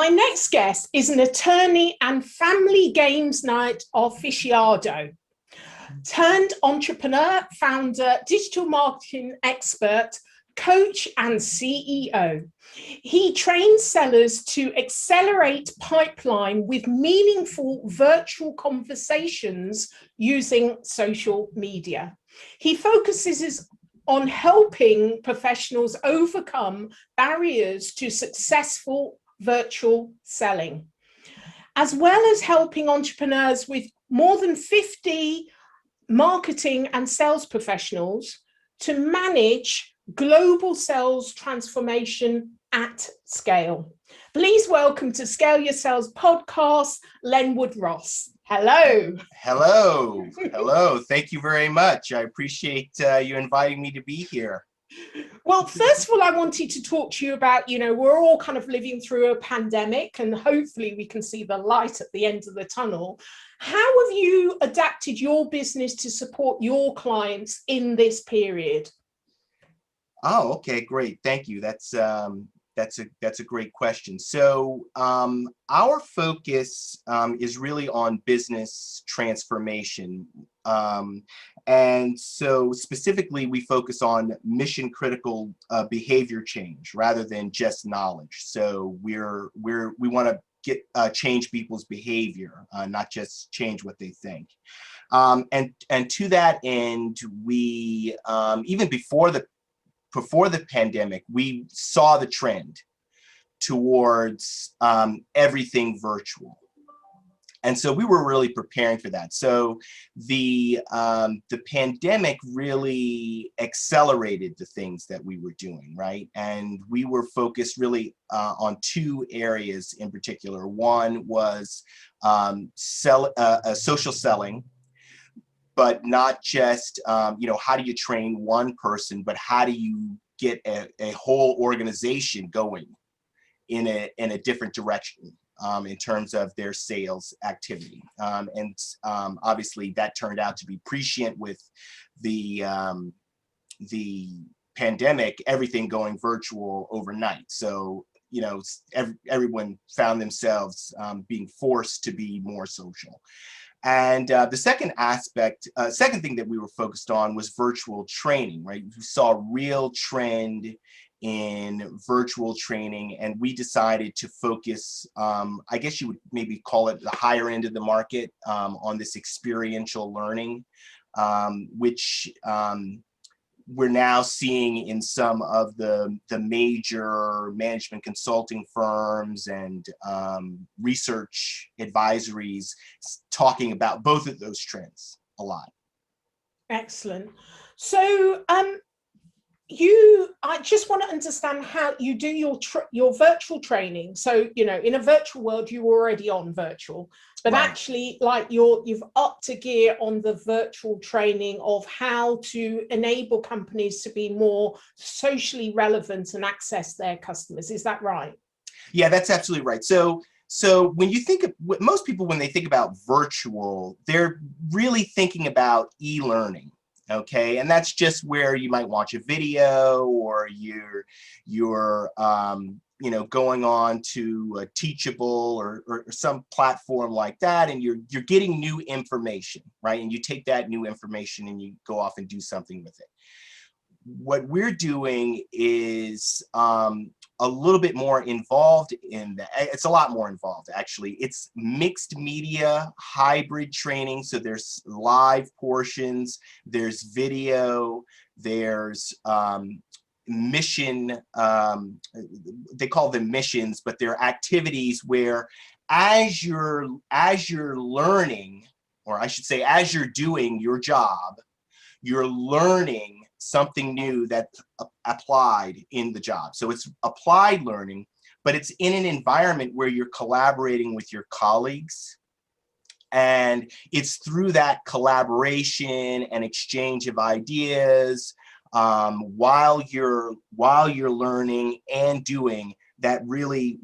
My next guest is an attorney and family games night aficionado, turned entrepreneur, founder, digital marketing expert, coach, and CEO. He trains sellers to accelerate pipeline with meaningful virtual conversations using social media. He focuses on helping professionals overcome barriers to successful virtual selling, as well as helping entrepreneurs with more than 50 marketing and sales professionals to manage global sales transformation at scale. Please welcome to Scale Your Sales podcast, Lenwood Ross. Hello. Hello. Hello. Thank you very much. I appreciate you inviting me to be here. Well, first of all, I wanted to talk to you about, we're all kind of living through a pandemic and hopefully we can see the light at the end of the tunnel. How have you adapted your business to support your clients in this period? Oh, okay, great. Thank you. That's a great question. So our focus is really on business transformation. And so specifically, we focus on mission critical behavior change rather than just knowledge. So we want to change people's behavior, not just change what they think. And to that end, we even before the pandemic, we saw the trend towards everything virtual. And so we were really preparing for that. So the pandemic really accelerated the things that we were doing, right? And we were focused really on two areas in particular. One was social selling, but not just, how do you train one person, but how do you get a whole organization going in a different direction in terms of their sales activity. And obviously that turned out to be prescient with the pandemic, everything going virtual overnight. So, everyone found themselves being forced to be more social. And the second thing that we were focused on was virtual training, right? We saw a real trend in virtual training, and we decided to focus, I guess you would maybe call it the higher end of the market, on this experiential learning, which we're now seeing in some of the major management consulting firms and research advisories talking about both of those trends a lot. Excellent. So I just want to understand how you do your virtual training. So, in a virtual world, you were already on virtual, but right. Actually, like you've upped a gear on the virtual training of how to enable companies to be more socially relevant and access their customers. Is that right? Yeah, that's absolutely right. So when you think of most people, when they think about virtual, they're really thinking about e-learning. Okay, and that's just where you might watch a video, or you're going on to a Teachable or some platform like that, and you're getting new information, right? And you take that new information and you go off and do something with it. What we're doing is a little bit more involved in that. It's a lot more involved, actually. It's mixed media, hybrid training. So there's live portions, there's video, there's mission, they call them missions, but they're activities where as you're learning, or I should say, as you're doing your job, you're learning something new that's applied in the job. So it's applied learning, but it's in an environment where you're collaborating with your colleagues. And it's through that collaboration and exchange of ideas while you're learning and doing that really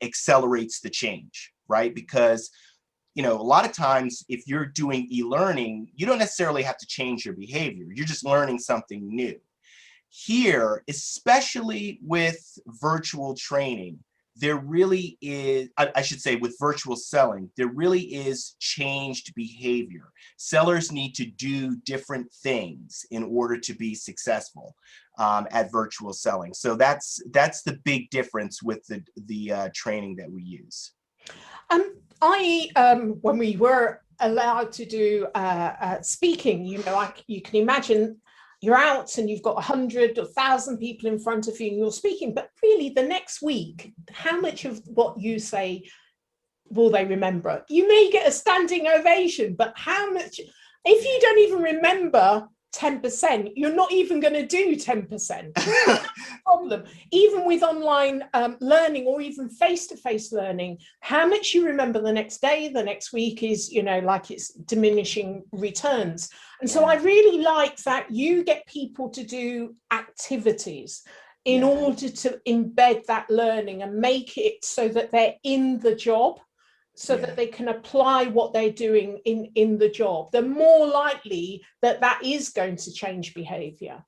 accelerates the change, right? Because a lot of times if you're doing e-learning, you don't necessarily have to change your behavior. You're just learning something new. Here, especially with virtual training, there really is, I should say with virtual selling, there really is changed behavior. Sellers need to do different things in order to be successful at virtual selling. So that's the big difference with the training that we use. When we were allowed to do speaking, you know, you can imagine you're out and you've got 100 or 1,000 people in front of you and you're speaking, but really the next week, how much of what you say will they remember? You may get a standing ovation, but how much, if you don't even remember 10%, you're not even going to do 10%. Problem. Even with online learning or even face-to-face learning, how much you remember the next day, the next week is, you know, like it's diminishing returns. And so I really like that you get people to do activities in order to embed that learning and make it so that they're in the job, so that they can apply what they're doing in the job. They're more likely that is going to change behavior.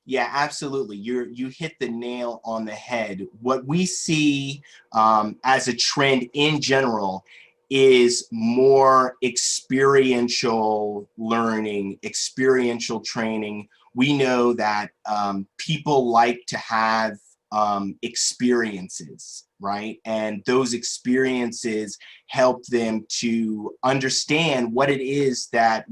Yeah, absolutely. You hit the nail on the head. What we see as a trend in general is more experiential learning, experiential training. We know that people like to have experiences, right? And those experiences help them to understand what it is that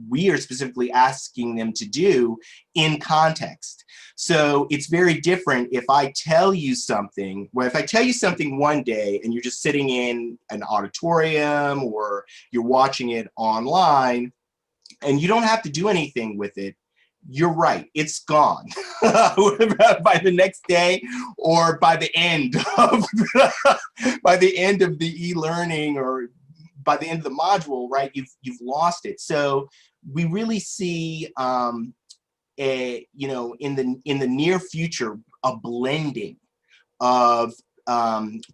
we are specifically asking them to do in context. So it's very different if I tell you something, well, if I tell you something one day and you're just sitting in an auditorium or you're watching it online and you don't have to do anything with it, you're right, it's gone by the next day or by the end of the e-learning or by the end of the module, right? You've lost it. So we really see you know, in the near future, a blending of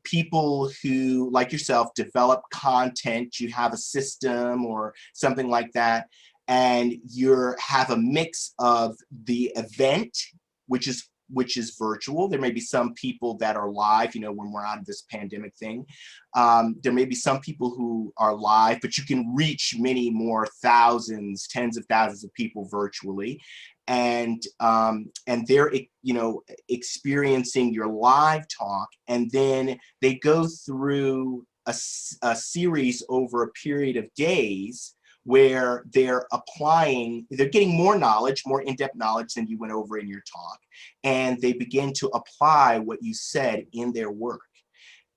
people who, like yourself, develop content. You have a system or something like that, and you have a mix of the event, which is virtual. There may be some people that are live, you know, when we're out of this pandemic thing. There may be some people who are live, but you can reach many more thousands, tens of thousands of people virtually. And they're, you know, experiencing your live talk, and then they go through a series over a period of days where they're getting more knowledge, more in-depth knowledge than you went over in your talk, and they begin to apply what you said in their work.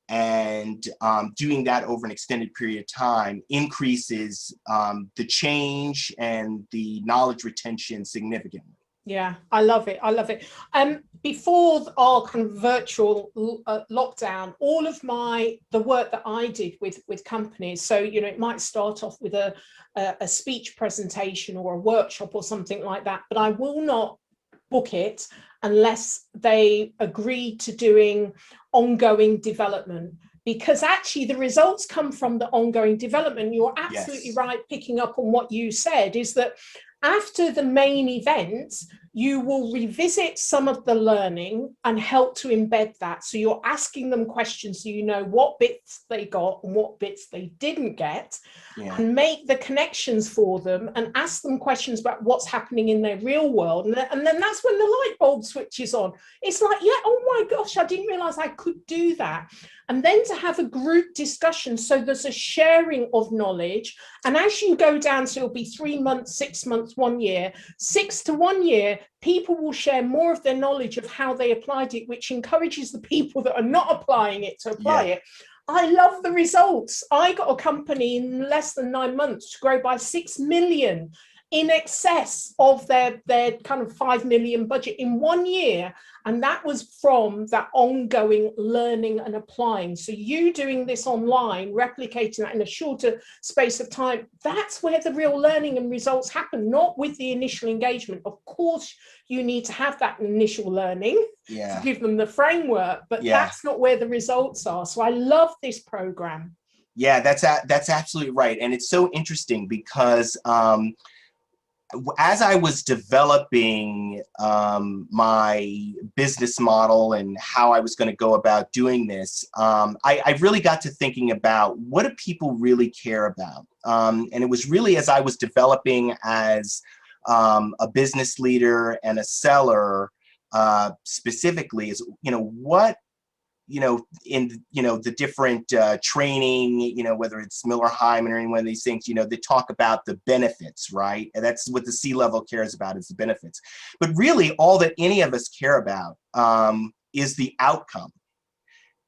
And doing that over an extended period of time increases the change and the knowledge retention significantly. Yeah, I love it. I love it. Before our kind of virtual lockdown, all of the work that I did with companies, so, you know, it might start off with a speech presentation or a workshop or something like that, but I will not book it unless they agree to doing ongoing development, because actually the results come from the ongoing development. You're absolutely right, picking up on what you said, is that after the main event, you will revisit some of the learning and help to embed that. So you're asking them questions so you know what bits they got and what bits they didn't get, and make the connections for them and ask them questions about what's happening in their real world. And then that's when the light bulb switches on. It's like, yeah, oh my gosh, I didn't realize I could do that. And then to have a group discussion, so there's a sharing of knowledge. And as you go down, so it'll be 3 months, 6 months, 1 year, 6 to 1 year, people will share more of their knowledge of how they applied it, which encourages the people that are not applying it to apply it. I love the results. I got a company in less than 9 months to grow by 6 million, in excess of their kind of 5 million budget in 1 year. And that was from that ongoing learning and applying. So you doing this online, replicating that in a shorter space of time, that's where the real learning and results happen, not with the initial engagement. Of course, you need to have that initial learning to give them the framework, but that's not where the results are. So I love this program. Yeah, that's absolutely right. And it's so interesting because as I was developing my business model and how I was going to go about doing this, I really got to thinking about what do people really care about? And it was really as I was developing as a business leader and a seller, specifically, is, what, in, the different training, whether it's Miller Hyman or any one of these things, they talk about the benefits, right? And that's what the C-level cares about, is the benefits. But really all that any of us care about is the outcome.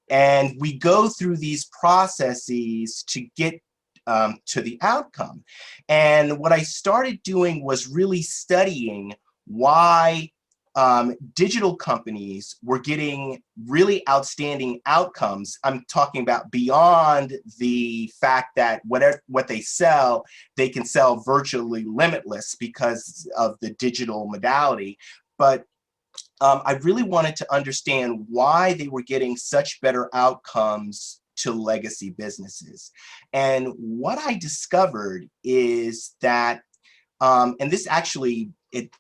And we go through these processes to get to the outcome. And what I started doing was really studying why digital companies were getting really outstanding outcomes. I'm talking about beyond the fact that what they sell, they can sell virtually limitless because of the digital modality. But I really wanted to understand why they were getting such better outcomes to legacy businesses. And what I discovered is that, and this actually, it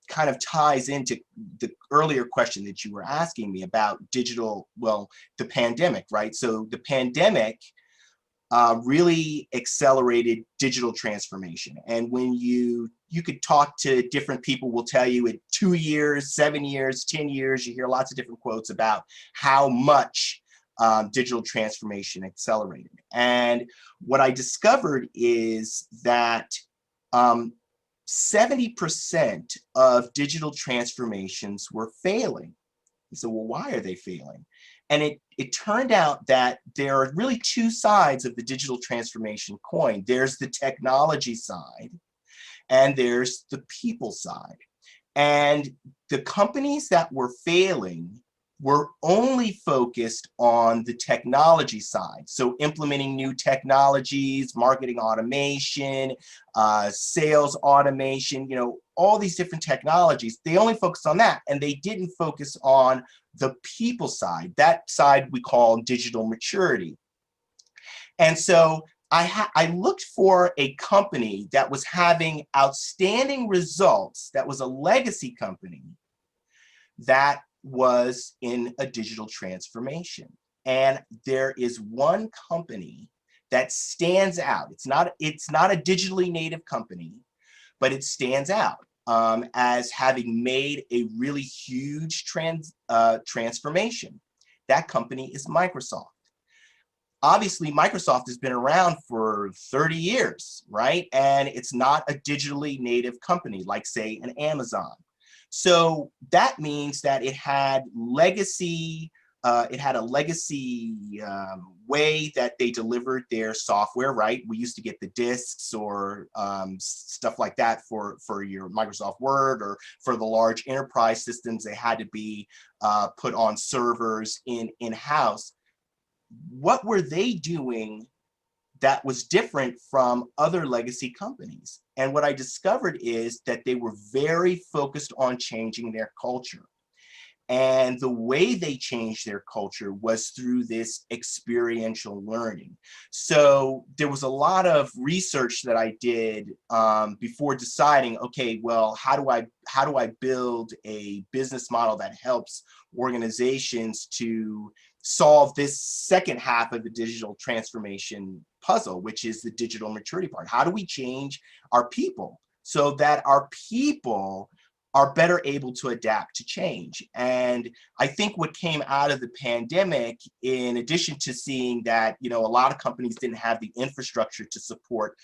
kind of ties into the earlier question that you were asking me about digital, well, the pandemic, right? So the pandemic really accelerated digital transformation. And when you could talk to different people, will tell you in 2 years, 7 years, 10 years, you hear lots of different quotes about how much digital transformation accelerated. And what I discovered is that 70% of digital transformations were failing. So, well, why are they failing? And it turned out that there are really two sides of the digital transformation coin. There's the technology side, and there's the people side. And the companies that were failing were only focused on the technology side. So implementing new technologies, marketing automation, sales automation, all these different technologies, they only focused on that. And they didn't focus on the people side. That side we call digital maturity. And so I looked for a company that was having outstanding results, that was a legacy company, that was in a digital transformation. And there is one company that stands out. It's not a digitally native company, but it stands out as having made a really huge transformation. That company is Microsoft. Obviously, Microsoft has been around for 30 years, right? And it's not a digitally native company like, say, an Amazon. So that means that it had legacy. It had a legacy way that they delivered their software, right? We used to get the disks or stuff like that for your Microsoft Word, or for the large enterprise systems, they had to be put on servers in-house. What were they doing that was different from other legacy companies? And what I discovered is that they were very focused on changing their culture. And the way they changed their culture was through this experiential learning. So there was a lot of research that I did before deciding, okay, well, how do I build a business model that helps organizations to solve this second half of the digital transformation puzzle, which is the digital maturity part? How do we change our people so that our people are better able to adapt to change? And I think what came out of the pandemic, in addition to seeing that, a lot of companies didn't have the infrastructure to support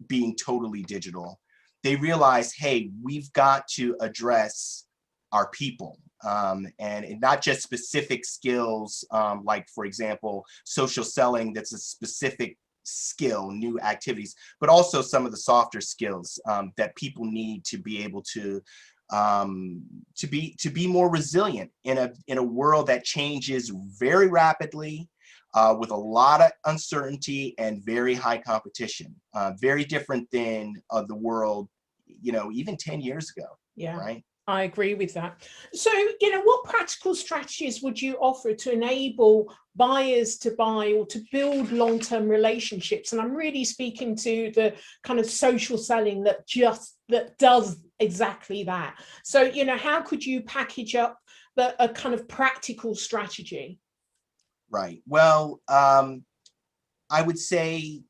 being totally digital, they realized, hey, we've got to address our people. And not just specific skills, like, for example, social selling, that's a specific skill, new activities, but also some of the softer skills that people need to be able to be more resilient in a world that changes very rapidly, with a lot of uncertainty and very high competition. Very different than the world, even 10 years ago. Yeah. Right. I agree with that. So, what practical strategies would you offer to enable buyers to buy or to build long-term relationships? And I'm really speaking to the kind of social selling that does exactly that. So, how could you package up a kind of practical strategy? Right. Well, I would say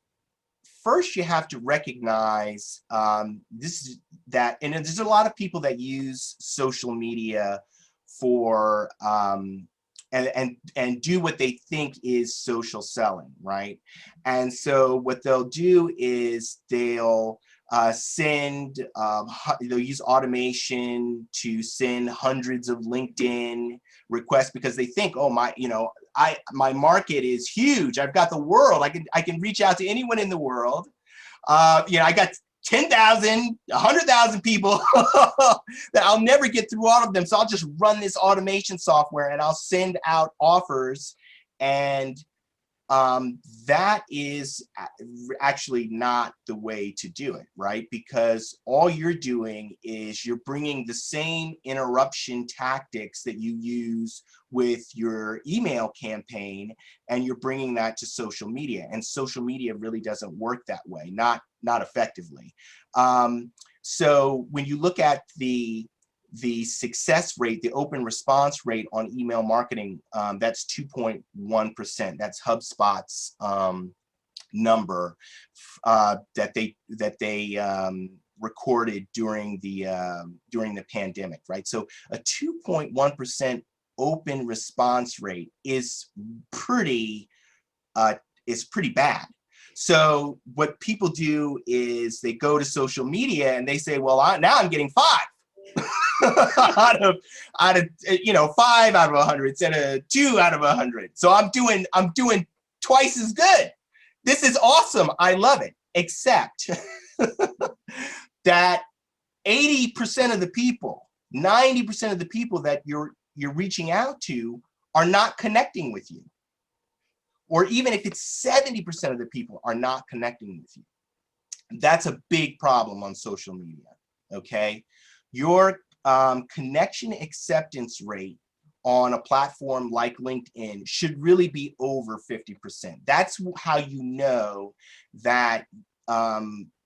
first you have to recognize and there's a lot of people that use social media for and do what they think is social selling, right? And so what they'll do is they'll they'll use automation to send hundreds of LinkedIn requests because they think, oh, my market is huge. I've got the world. I can reach out to anyone in the world. I got 10,000, 100,000 people that I'll never get through all of them. So I'll just run this automation software and I'll send out offers. And that is actually not the way to do it, right? Because all you're doing is you're bringing the same interruption tactics that you use with your email campaign, and you're bringing that to social media. And social media really doesn't work that way, not effectively. So when you look at the success rate, the open response rate on email marketing, that's 2.1%. That's HubSpot's number that they recorded during the pandemic, right? So a 2.1% open response rate is pretty bad. So what people do is they go to social media and they say, well, now I'm getting 5. out of 5 out of 100 instead of 2 out of 100. So I'm doing twice as good. This is awesome. I love it. Except that 80% of the people, 90% of the people that you're reaching out to are not connecting with you. Or even if it's 70% of the people are not connecting with you. That's a big problem on social media. Okay. Your connection acceptance rate on a platform like LinkedIn should really be over 50%. That's how you know that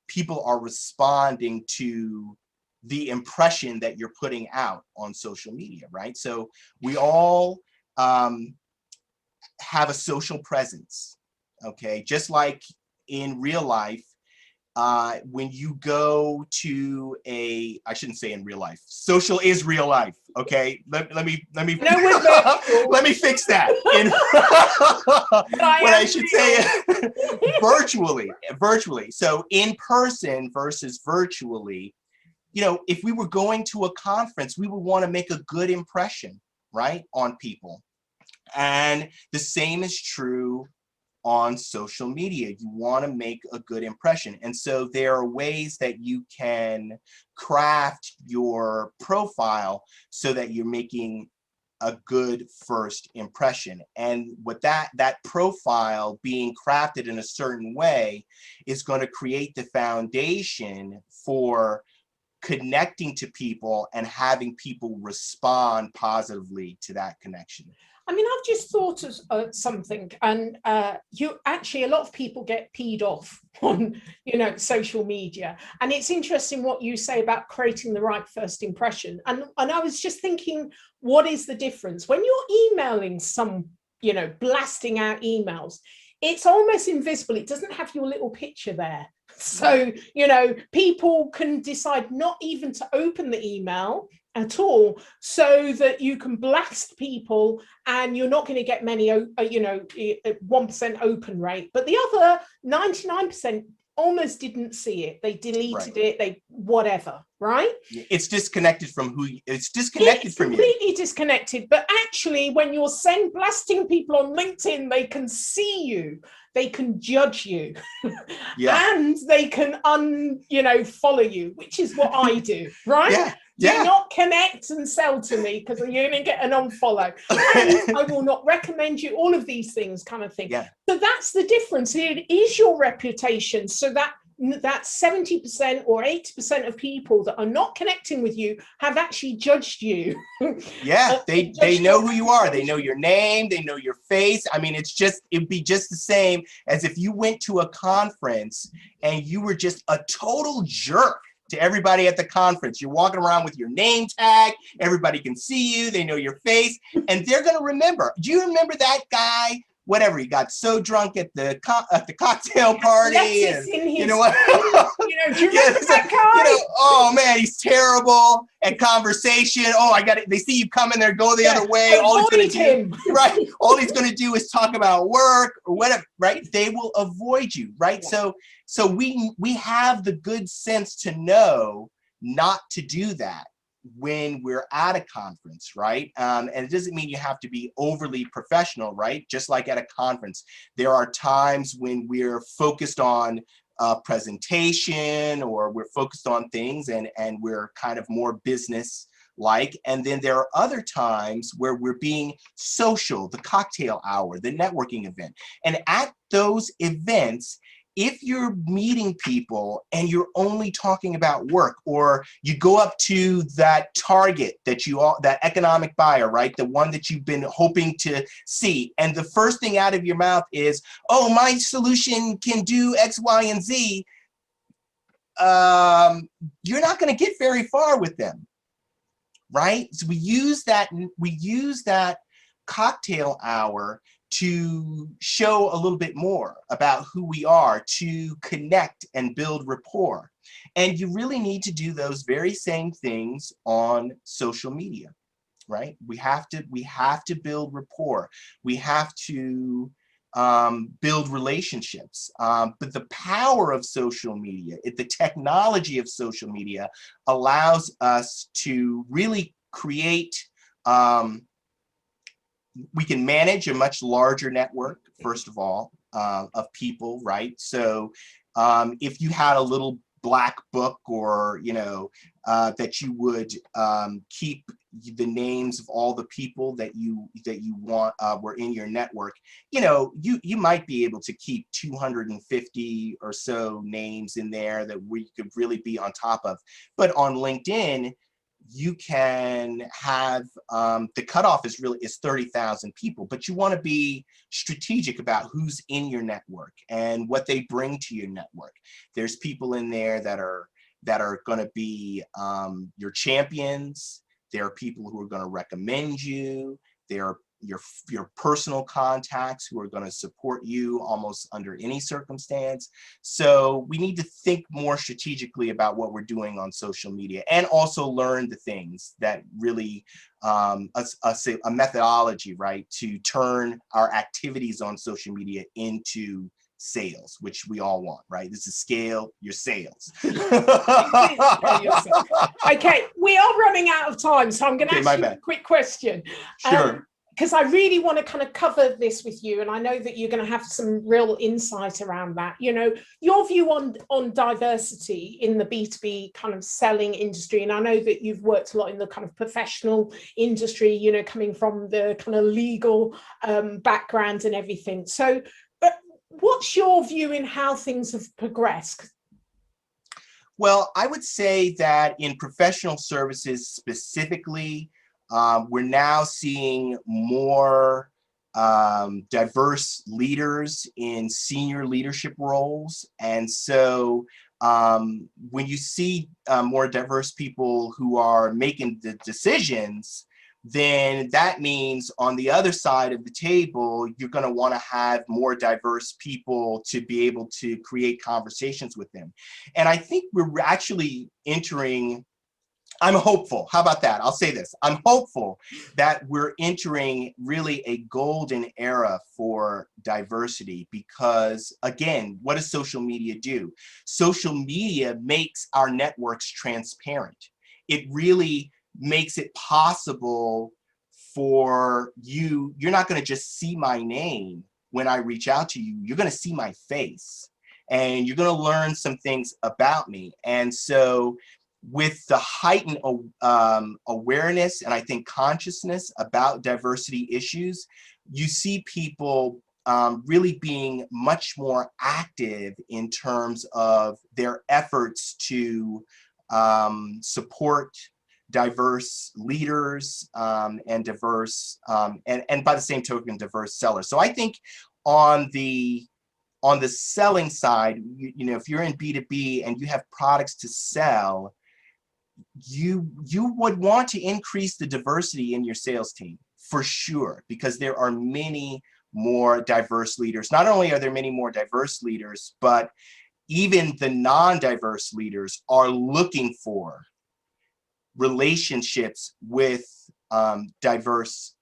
people are responding to the impression that you're putting out on social media, right? So we all have a social presence, okay? Just like in real life, when you go to I shouldn't say in real life. Social is real life. Okay, let me let me fix that. What I should say, virtually. So in person versus virtually. If we were going to a conference, we would want to make a good impression, right, on people, and the same is true on social media. You want to make a good impression. And so there are ways that you can craft your profile so that you're making a good first impression. And with that profile being crafted in a certain way is going to create the foundation for connecting to people and having people respond positively to that connection. I mean, I've just thought of something, and a lot of people get peed off on, social media. And it's interesting what you say about creating the right first impression. And I was just thinking, what is the difference? When you're emailing blasting out emails, it's almost invisible. It doesn't have your little picture there. So, people can decide not even to open the email at all, so that you can blast people and you're not going to get many, 1% open rate. But the other 99% almost didn't see it. They deleted it, they whatever, right? It's disconnected from it's disconnected from you. It's completely disconnected. But actually, when you're blasting people on LinkedIn, they can see you. They can judge you, and they can follow you, which is what I do, right? Do not connect and sell to me because you're going to get an unfollow. And I will not recommend you, all of these things kind of thing. Yeah. So that's the difference. It is your reputation. So that that 70% or 80% of people that are not connecting with you have actually judged you. Yeah, they know who you are. They know your name. They know your face. I mean, it'd be just the same as if you went to a conference and you were just a total jerk to everybody at the conference. You're walking around with your name tag. Everybody can see you. They know your face, and they're going to remember. Do you remember that guy? Whatever, he got so drunk at the cocktail party, and you know what? Do you remember that guy? Oh man, he's terrible at conversation. Oh, I got it. They see you coming, they're going the other way. Avoid him. Right? All he's going to do is talk about work or whatever. Right? They will avoid you. Right? Yeah. So we have the good sense to know not to do that when we're at a conference, right? And it doesn't mean you have to be overly professional, right? Just like at a conference, there are times when we're focused on presentation, or we're focused on things and we're kind of more business like. And then there are other times where we're being social, the cocktail hour, the networking event. And at those events, if you're meeting people and you're only talking about work, or you go up to that target that economic buyer, right? The one that you've been hoping to see. And the first thing out of your mouth is, oh, my solution can do X, Y, and Z. You're not going to get very far with them, right? So we use that cocktail hour to show a little bit more about who we are, to connect and build rapport. And you really need to do those very same things on social media, right? We have to build rapport. We have to build relationships. But the power of social media, the technology of social media allows us to really create we can manage a much larger network, first of all, of people, right? So if you had a little black book, or, that you would keep the names of all the people that you want were in your network, you might be able to keep 250 or so names in there that we could really be on top of. But on LinkedIn, you can have the cutoff is 30,000 people, but you want to be strategic about who's in your network and what they bring to your network. There's people in there that are going to be your champions. There are people who are going to recommend you. There are your personal contacts who are going to support you almost under any circumstance. So we need to think more strategically about what we're doing on social media, and also learn the things that really a methodology, right, to turn our activities on social media into sales, which we all want, right? This is scale your sales. Okay, we are running out of time, so I'm going to ask you a quick question. Sure. Because I really want to kind of cover this with you, and I know that you're going to have some real insight around that. Your view on diversity in the B2B kind of selling industry, and I know that you've worked a lot in the kind of professional industry, coming from the kind of legal background and everything. So what's your view in how things have progressed? Well, I would say that in professional services specifically, we're now seeing more diverse leaders in senior leadership roles. And so when you see more diverse people who are making the decisions, then that means on the other side of the table, you're going to want to have more diverse people to be able to create conversations with them. And I think we're actually entering, I'm hopeful. How about that? I'll say this. I'm hopeful that we're entering really a golden era for diversity, because, again, what does social media do? Social media makes our networks transparent. It really makes it possible for you. You're not going to just see my name when I reach out to you. You're going to see my face, and you're going to learn some things about me. And so with the heightened awareness and I think consciousness about diversity issues, you see people really being much more active in terms of their efforts to support diverse leaders and diverse, and by the same token, diverse sellers. So I think on the selling side, you know, if you're in B2B and you have products to sell, you would want to increase the diversity in your sales team for sure, because there are many more diverse leaders. Not only are there many more diverse leaders, but even the non-diverse leaders are looking for relationships with diverse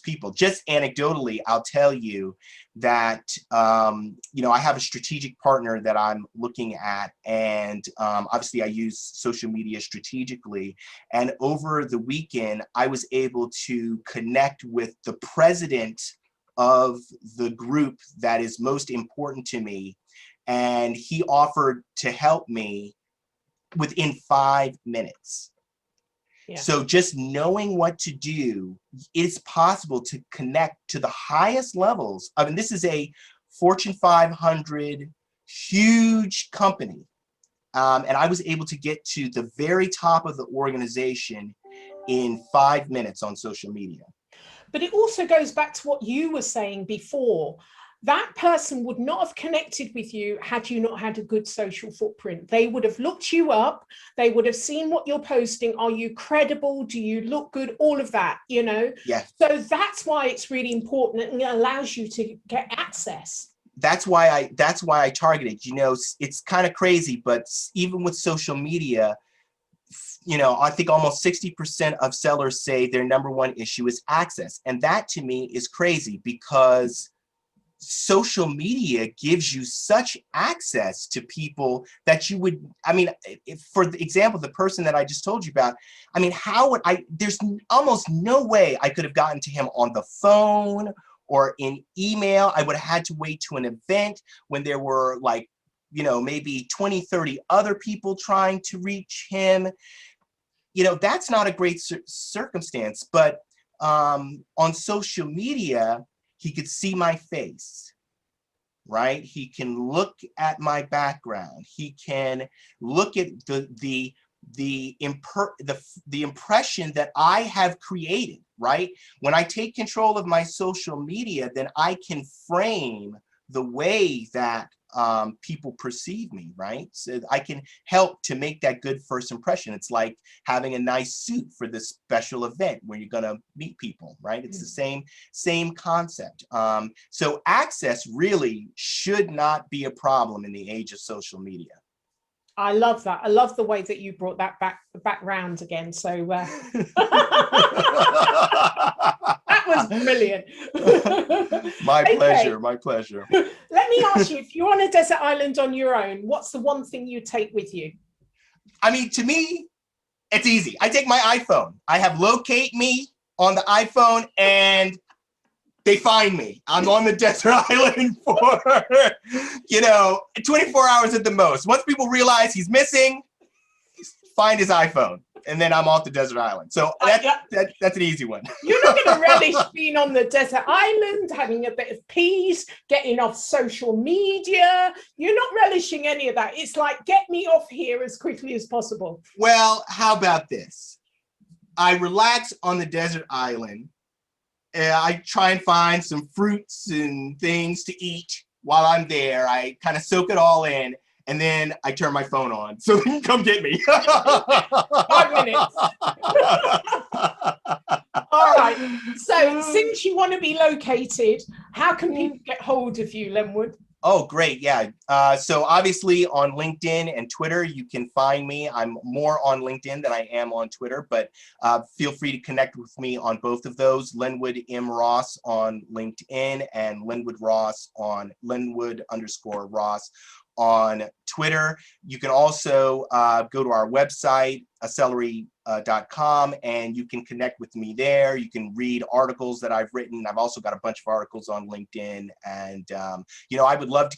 people. Just anecdotally, I'll tell you that you know, I have a strategic partner that I'm looking at, and obviously I use social media strategically. And over the weekend, I was able to connect with the president of the group that is most important to me, and he offered to help me within 5 minutes. Yeah. So just knowing what to do, it's possible to connect to the highest levels. I mean, this is a Fortune 500 huge company. And I was able to get to the very top of the organization in 5 minutes on social media. But it also goes back to what you were saying before. That person would not have connected with you had you not had a good social footprint. They would have looked you up. They would have seen what you're posting. Are you credible? Do you look good? All of that, you know? Yeah. So that's why it's really important, and it allows you to get access. That's why I targeted. You know, it's kind of crazy, but even with social media, you know, I think almost 60% of sellers say their number one issue is access. And that to me is crazy, because social media gives you such access to people that you would, I mean, for example, the person that I just told you about, I mean, how would there's almost no way I could have gotten to him on the phone or in email. I would have had to wait to an event when there were, like, you know, maybe 20, 30 other people trying to reach him. You know, that's not a great circumstance. But on social media, he could see my face, right? He can look at my background. He can look at the impression that I have created, right? When I take control of my social media, then I can frame the way that people perceive me, right? So I can help to make that good first impression. It's like having a nice suit for this special event where you're gonna meet people, right? It's the same concept. So access really should not be a problem in the age of social media. I love that. I love the way that you brought that back round again. So that was brilliant. My pleasure, my pleasure. Let me ask you, if you're on a desert island on your own, what's the one thing you take with you? I mean, to me, it's easy. I take my iPhone. I have locate me on the iPhone, and they find me. I'm on the desert island for, you know, 24 hours at the most. Once people realize he's missing, find his iPhone, and then I'm off the desert island. So that's an easy one. You're not going to relish being on the desert island, having a bit of peace, getting off social media. You're not relishing any of that. It's like, get me off here as quickly as possible. Well, how about this? I relax on the desert island. I try and find some fruits and things to eat while I'm there. I kind of soak it all in, and then I turn my phone on so they can come get me. 5 minutes. All right. So since you want to be located, how can people get hold of you, Lenwood? Oh, great. Yeah. So obviously on LinkedIn and Twitter, you can find me. I'm more on LinkedIn than I am on Twitter, but feel free to connect with me on both of those. Lenwood M. Ross on LinkedIn and Lenwood Ross on Lenwood_Ross on Twitter. You can also go to our website, accelerate.com, and you can connect with me there. You can read articles that I've written. I've also got a bunch of articles on LinkedIn, and you know, I would love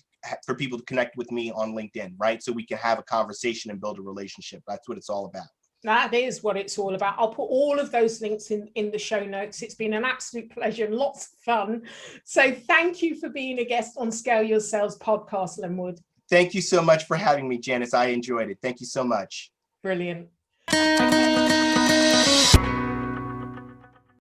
for people to connect with me on LinkedIn, right? So we can have a conversation and build a relationship. That's what it's all about. That is what it's all about. I'll put all of those links in the show notes. It's been an absolute pleasure and lots of fun. So thank you for being a guest on Scale Your Sales podcast, Lenwood. Thank you so much for having me, Janice. I enjoyed it. Thank you so much. Brilliant. Okay.